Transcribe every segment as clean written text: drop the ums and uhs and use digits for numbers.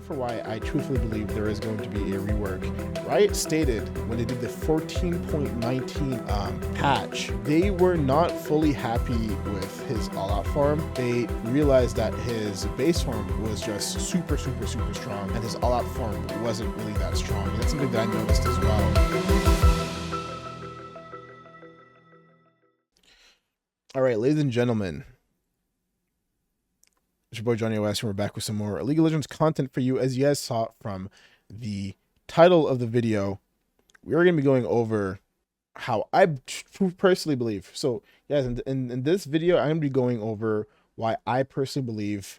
for why I truthfully believe there is going to be a rework. Riot stated when they did the 14.19 patch, they were not fully happy with his all-out farm. They realized that his base farm was just super strong, and his all-out farm wasn't really that strong. And that's something that I noticed as well. All right, ladies and gentlemen, it's your boy Johnny OS, and we're back with some more League of Legends content for you. As you guys saw from the title of the video, we are going to be going over how I personally believe. So, guys, in this video, I'm going to be going over why I personally believe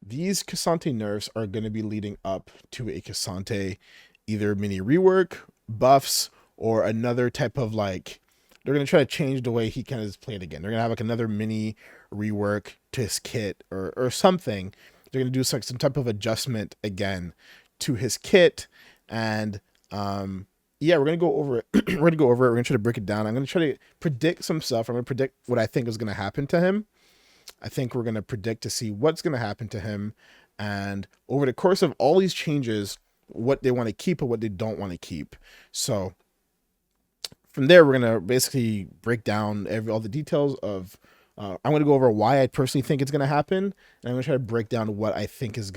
these K'Sante nerfs are going to be leading up to a K'Sante either mini rework, buffs, or another type of like, they're going to try to change the way he kind of is played again. They're going to have like another mini rework to his kit or something. They're going to do some type of adjustment again to his kit. And yeah, we're going to go over it. We're going to go over it. We're going to try to break it down. I'm going to try to predict some stuff. I'm going to predict what I think is going to happen to him. I think we're going to predict to see what's going to happen to him. And over the course of all these changes, what they want to keep or what they don't want to keep. So from there, we're going to basically break down all the details of, I'm going to go over why I personally think it's going to happen. And I'm going to try to break down what I think is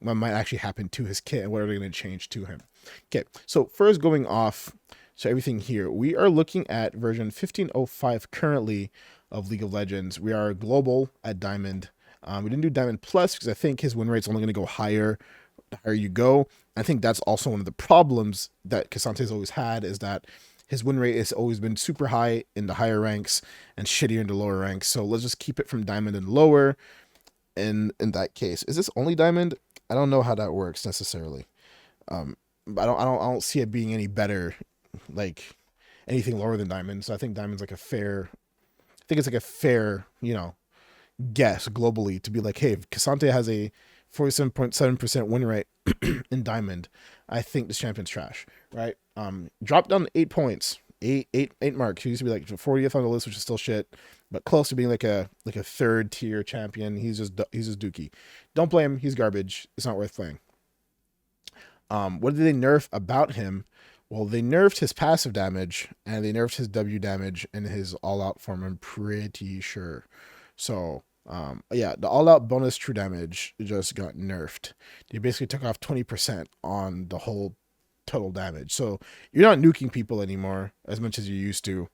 what might actually happen to his kit and what are they going to change to him. Okay, so first going off, so everything here, we are looking at version 15.05 currently of League of Legends. We are global at Diamond. We didn't do Diamond Plus because I think his win rate's only going to go higher the higher you go. I think that's also one of the problems that K'Sante's always had, is that his win rate has always been super high in the higher ranks and shittier in the lower ranks. So let's just keep it from Diamond and lower. In that case, is this only Diamond? I don't know how that works necessarily. But I don't see it being any better, like anything lower than Diamond. So I think Diamond's like a fair, I think it's like a fair, you know, guess globally to be like, hey, if K'Sante has a 47.7% win rate in Diamond, I think this champion's trash, right? Dropped down 8 points, eight marks. He used to be like 40th on the list, which is still shit, but close to being like a third tier champion. He's just dookie. Don't blame him. He's garbage. It's not worth playing. What did they nerf about him? Well, they nerfed his passive damage and they nerfed his W damage and his all-out form, I'm pretty sure. So yeah, the all-out bonus true damage just got nerfed. They basically took off 20% on the whole total damage. So you're not nuking people anymore as much as you used to,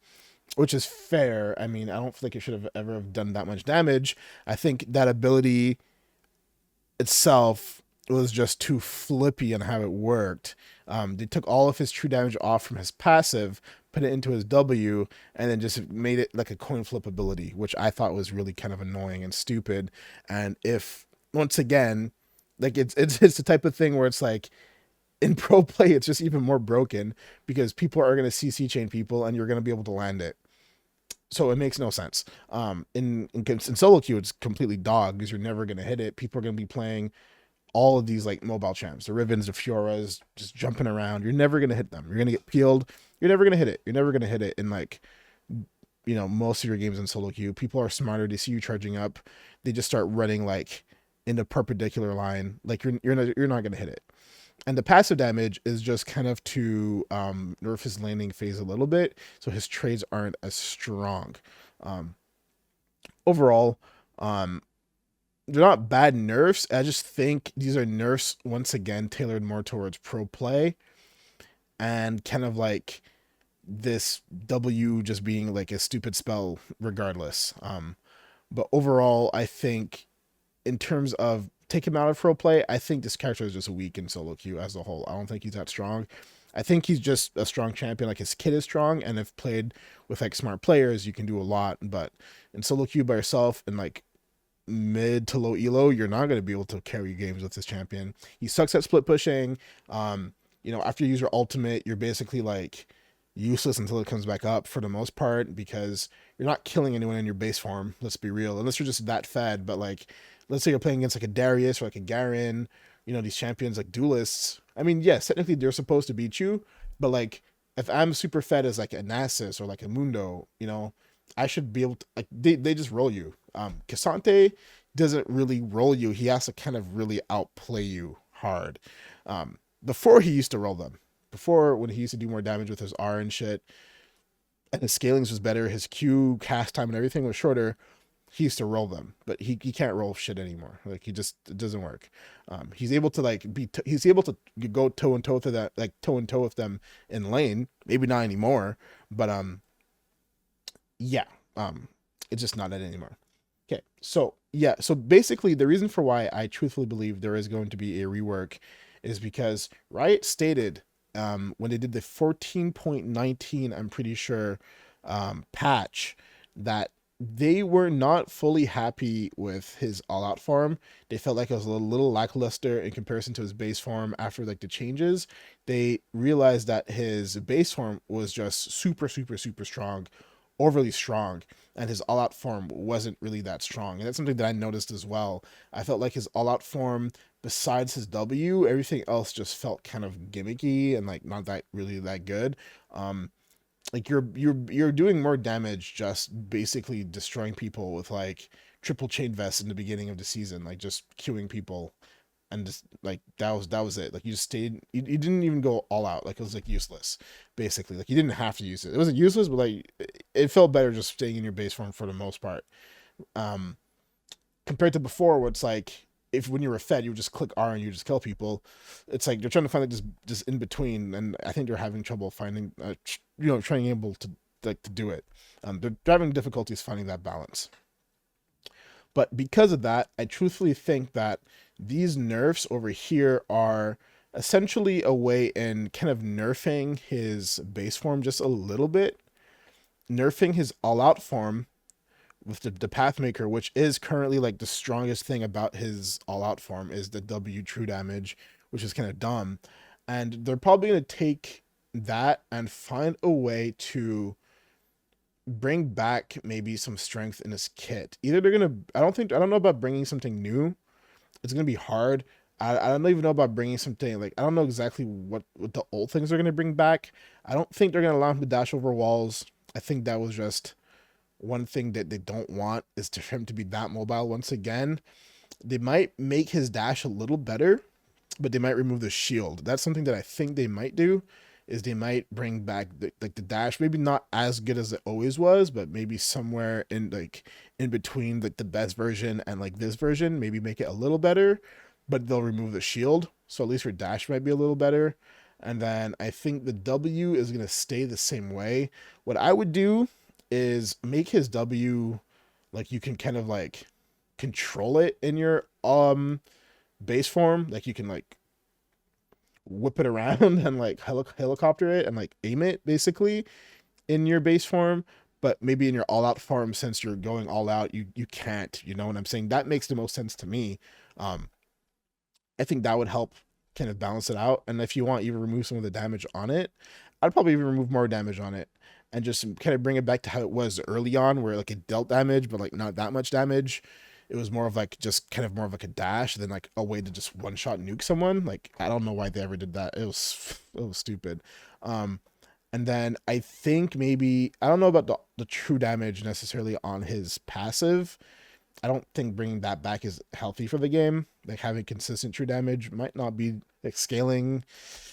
which is fair. I mean, I don't feel like it should have ever have done that much damage. I think that ability itself was just too flippy on how it worked. They took all of his true damage off from his passive, put it into his W, and then just made it like a coin flip ability, which I thought was really kind of annoying and stupid. And if, once again, like it's the type of thing where it's like, in pro play, it's just even more broken because people are going to CC chain people and you're going to be able to land it. So it makes no sense. In solo queue, it's completely dog because you're never going to hit it. People are going to be playing all of these like mobile champs, the Rivens, the Fioras, just jumping around. You're never going to hit them. You're going to get peeled. You're never going to hit it. You're never going to hit it in like, you know, most of your games in solo queue. People are smarter. They see you charging up. They just start running like in the perpendicular line. Like you're not going to hit it. And the passive damage is just kind of to nerf his landing phase a little bit, so his trades aren't as strong. Overall, they're not bad nerfs. I just think these are nerfs, once again, tailored more towards pro play and kind of like this W just being like a stupid spell regardless. But overall, I think in terms of take him out of pro play, I think this character is just weak in solo queue as a whole. I don't think he's that strong. I think he's just a strong champion. Like his kit is strong, and if played with like smart players, you can do a lot. But in solo queue by yourself and like mid to low elo, you're not going to be able to carry games with this champion. He sucks at split pushing. You know, after you use your ultimate, you're basically like useless until it comes back up for the most part because you're not killing anyone in your base form. Let's be real, unless you're just that fed. But like, let's say you're playing against like a Darius or like a Garen, you know, these champions like duelists. I mean, yes, technically they're supposed to beat you, but like if I'm super fed as like a Nasus or like a Mundo, you know, I should be able to, like, they just roll you. K'Sante doesn't really roll you. He has to kind of really outplay you hard. Before he used to roll them. Before, when he used to do more damage with his R and shit, and his scalings was better, his Q cast time and everything was shorter, he used to roll them, but he can't roll shit anymore. Like, he just, it doesn't work. He's able to like he's able to go toe and toe to that, like toe and toe with them in lane. Maybe not anymore, but yeah, it's just not that anymore. Okay, so yeah, so basically the reason for why I truthfully believe there is going to be a rework is because Riot stated when they did the 14.19, I'm pretty sure, patch, that they were not fully happy with his all-out farm. They felt like it was a little lackluster in comparison to his base farm after like the changes. They realized that his base farm was just super, super, super strong, overly strong, and his all-out form wasn't really that strong. And that's something that I noticed as well. I felt like his all-out form, besides his W, everything else just felt kind of gimmicky and like not that really that good. Like you're doing more damage just basically destroying people with like triple chain vests in the beginning of the season, like just queuing people, and just like that was it. Like you just stayed, you didn't even go all out. Like it was like useless, basically. Like you didn't have to use it. It wasn't useless, but like it felt better just staying in your base form for the most part. Compared to before, where it's like, if when you were fed, you would just click R and you just kill people. It's like they're trying to find like this in between, and I think they're having trouble finding, trying able to like to do it. They're having difficulties finding that balance. But because of that, I truthfully think that these nerfs over here are essentially a way in kind of nerfing his base form just a little bit, nerfing his all-out form with the Pathmaker, which is currently like the strongest thing about his all-out form is the W true damage, which is kind of dumb. And they're probably going to take that and find a way to bring back maybe some strength in his kit. Either they're going to, I don't know about bringing something new. It's going to be hard. I don't even know about bringing something, like, I don't know exactly what the old things are going to bring back. I don't think they're going to allow him to dash over walls. I think that was just one thing that they don't want, is for him to be that mobile once again. They might make his dash a little better, but they might remove the shield. That's something that I think they might do, is they might bring back the dash, maybe not as good as it always was, but maybe somewhere in like in between like the best version and like this version, maybe make it a little better, but they'll remove the shield. So at least your dash might be a little better. And then I think the W is going to stay the same way. What I would do is make his W like you can kind of like control it in your base form. Like you can like whip it around and like helicopter it and like aim it basically in your base form. But maybe in your all out form, since you're going all out, you can't, you know what I'm saying? That makes the most sense to me. I think that would help kind of balance it out. And if you want, you remove some of the damage on it. I'd probably even remove more damage on it and just kind of bring it back to how it was early on, where like it dealt damage, but like not that much damage. It was more of like just kind of more of like a dash than like a way to just one shot nuke someone. Like, I don't know why they ever did that. It was stupid. And then I think maybe, I don't know about the true damage necessarily on his passive. I don't think bringing that back is healthy for the game. Like having consistent true damage might not be like scaling.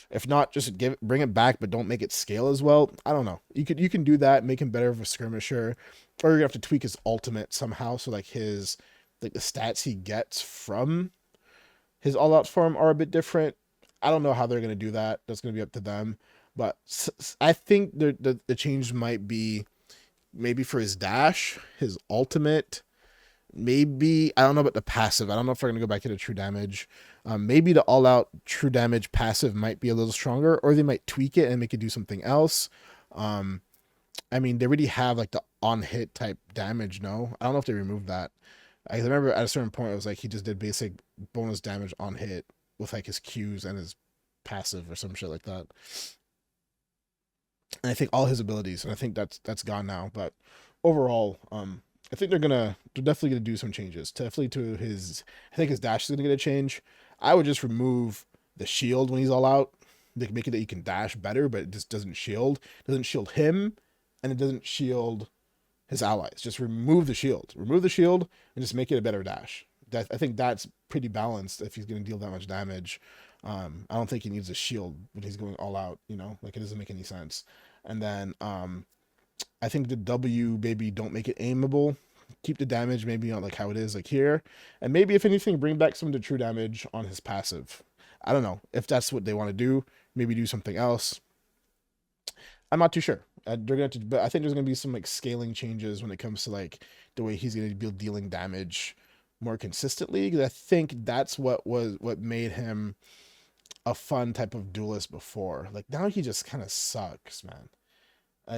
If not, just bring it back, but don't make it scale as well. I don't know. You can do that, make him better of a skirmisher, or you're gonna have to tweak his ultimate somehow. So like his, like the stats he gets from his all out form are a bit different. I don't know how they're gonna do that. That's gonna be up to them. But I think the change might be maybe for his dash, his ultimate. Maybe, I don't know about the passive. I don't know if we're going to go back to the true damage. Maybe the all-out true damage passive might be a little stronger, or they might tweak it and make it do something else. I mean, they already have like the on-hit type damage, no? I don't know if they removed that. I remember at a certain point, it was like he just did basic bonus damage on hit with like his Qs and his passive or some shit like that. And I think all his abilities, and I think that's gone now. But overall, I think they're definitely gonna do some changes. Definitely to his, I think his dash is gonna get a change. I would just remove the shield when he's all out. They can make it that you can dash better, but it just doesn't shield. It doesn't shield him, and it doesn't shield his allies. Just remove the shield. Remove the shield and just make it a better dash. I think that's pretty balanced if he's going to deal that much damage. I don't think he needs a shield when he's going all out, you know, like it doesn't make any sense. And then I think the W, maybe don't make it aimable. Keep the damage maybe on like how it is like here. And maybe if anything, bring back some of the true damage on his passive. I don't know if that's what they want to do. Maybe do something else. I'm not too sure. They're gonna have to, but I think there's gonna be some like scaling changes when it comes to like the way he's gonna be dealing damage more consistently. Because I think that's what made him a fun type of duelist before. Like now he just kind of sucks, man.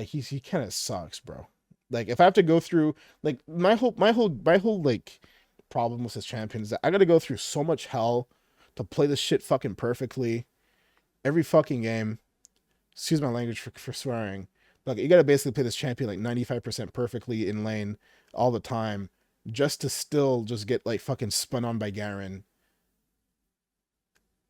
He kind of sucks, bro. Like if I have to go through like my whole like problem with this champion is that I gotta go through so much hell to play this shit fucking perfectly every fucking game. Excuse my language for swearing. But you gotta basically play this champion like 95% perfectly in lane all the time just to still just get like fucking spun on by Garen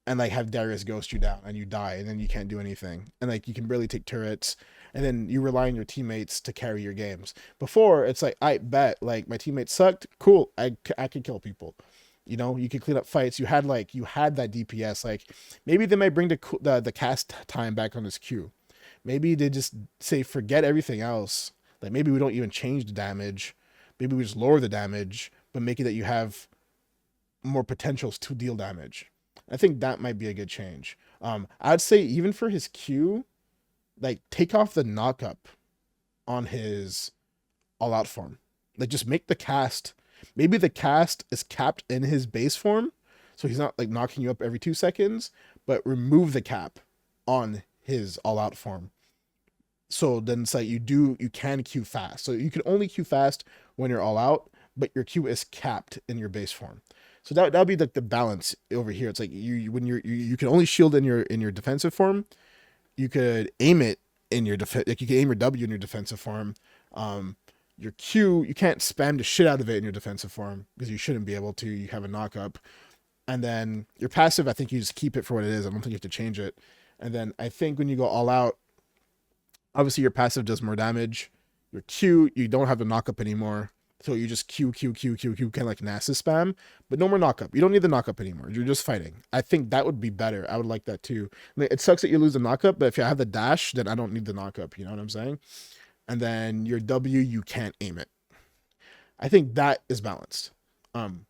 and like have Darius ghost you down and you die and then you can't do anything. And like you can barely take turrets and then you rely on your teammates to carry your games. Before it's like, I bet like my teammates sucked. Cool. I could kill people. You know, you could clean up fights. You had that DPS. Like maybe they might bring the cast time back on this Q. Maybe they just say, forget everything else. Like maybe we don't even change the damage. Maybe we just lower the damage, but make it that you have more potentials to deal damage. I think that might be a good change. I'd say even for his Q, like take off the knock up on his all out form. Like just make the cast. Maybe the cast is capped in his base form, so he's not like knocking you up every 2 seconds, but remove the cap on his all out form. So then it's like you can Q fast. So you can only Q fast when you're all out, but your Q is capped in your base form. So that would be like the balance over here. It's like you can only shield in your defensive form. You could aim it in your defense. Like you can aim your W in your defensive form. Your Q, you can't spam the shit out of it in your defensive form because you shouldn't be able to. You have a knock up. And then your passive, I think you just keep it for what it is. I don't think you have to change it. And then I think when you go all out, obviously your passive does more damage. Your Q, you don't have the knock up anymore. So you just Q, kind of like Nasus spam, but no more knock up. You don't need the knock up anymore. You're just fighting. I think that would be better. I would like that too. It sucks that you lose the knock up, but if you have the dash, then I don't need the knock up. You know what I'm saying? And then your W, you can't aim it. I think that is balanced. And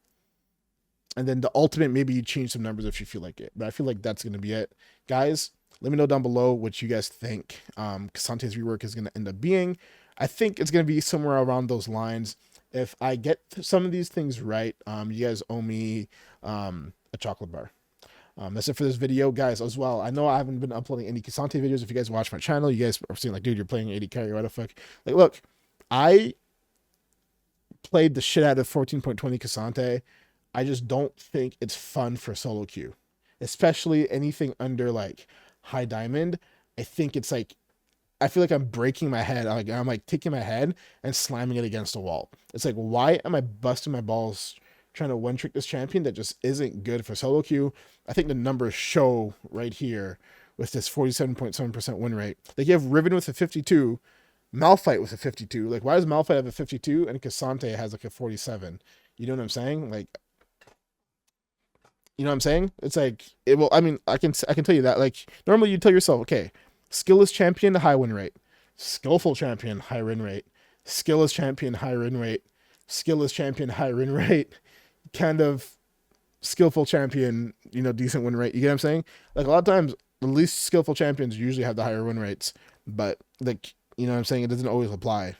then the ultimate, maybe you change some numbers if you feel like it, but I feel like that's going to be it. Guys, let me know down below what you guys think Kasante's rework is going to end up being. I think it's going to be somewhere around those lines. If I get some of these things right, you guys owe me a chocolate bar. That's it for this video, guys. As well, I know I haven't been uploading any Kasante videos. If you guys watch my channel, you guys are seeing like, dude, you're playing 80 carry. What the fuck? Like, look, I played the shit out of 14.20 Kasante. I just don't think it's fun for solo queue, especially anything under like high diamond. I think it's like, I feel like I'm breaking my head. I'm like taking my head and slamming it against a wall. It's like, why am I busting my balls trying to one trick this champion that just isn't good for solo queue? I think the numbers show right here with this 47.7% win rate. Like you have Riven with a 52, Malphite with a 52. Like why does Malphite have a 52 and Kasante has like a 47? You know what I'm saying? Like, you know what I'm saying? It's like, it will, I mean, I can tell you that, like, normally you tell yourself, okay, skillless champion, high win rate. Skillful champion, high win rate. Skillless champion, high win rate. Skillless champion, high win rate. Kind of skillful champion, you know, decent win rate. You get what I'm saying? Like a lot of times, the least skillful champions usually have the higher win rates, but like, you know what I'm saying? It doesn't always apply.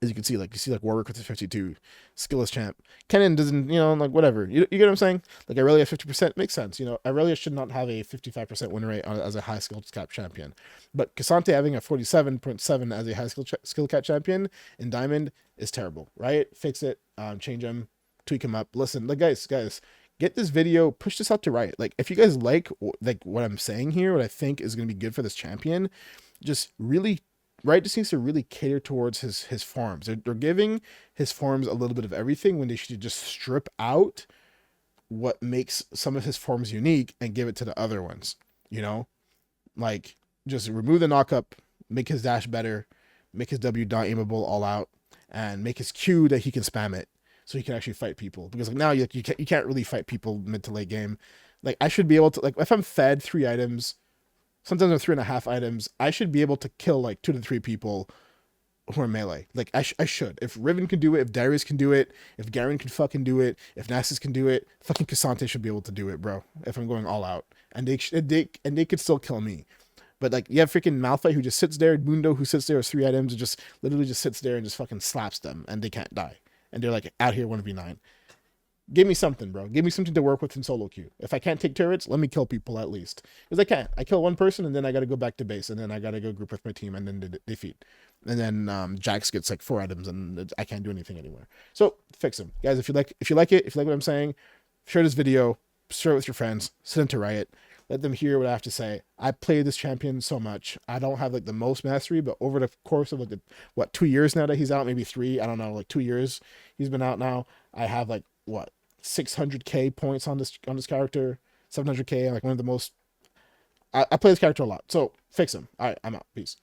As you can see, like you see like Warwick with a 52, skillless champ. Kennen doesn't, you know, like whatever. You get what I'm saying? Like Irelia 50% makes sense. You know, Irelia should not have a 55% win rate as a high skill cap champion, but Kasante having a 47.7 as a high skill cap champion in Diamond is terrible. Riot, fix it, change him, tweak him up. Listen, like guys, get this video, push this out to Riot. Like if you guys like what I'm saying here, what I think is going to be good for this champion, just really. Riot just needs to really cater towards his farms. They're giving his farms a little bit of everything when they should just strip out what makes some of his farms unique and give it to the other ones. You know, like just remove the knock up, make his dash better, make his W not aimable all out, and make his Q that he can spam it. so he can actually fight people. Because like now you can't really fight people mid to late game. Like I should be able to, like if I'm fed 3 items, sometimes I'm 3.5 items, I should be able to kill like 2 to 3 people who are melee. Like I should. If Riven can do it, if Darius can do it, if Garen can fucking do it, if Nasus can do it, fucking Cassante should be able to do it, bro. If I'm going all out, and they could still kill me. But like you have freaking Malphite who just sits there, Mundo who sits there with 3 items and just literally just sits there and just fucking slaps them, and they can't die, and they're like out here 1v9. Give me something, bro. Give me something to work with in solo queue. If I can't take turrets, let me kill people at least. Because I can't. I kill one person, and then I got to go back to base, and then I got to go group with my team, and then defeat. And then Jax gets like 4 items, and I can't do anything anymore. So fix him, guys. If you like it, if you like what I'm saying, share this video, share it with your friends, send it to Riot. Let them hear what I have to say. I play this champion so much. I don't have like the most mastery, but over the course of like 2 years now that he's out, maybe 3, I don't know, like 2 years he's been out now. I have like 600k points on this character, 700k. Like one of the most. I play this character a lot, so fix him. All right, I'm out. Peace.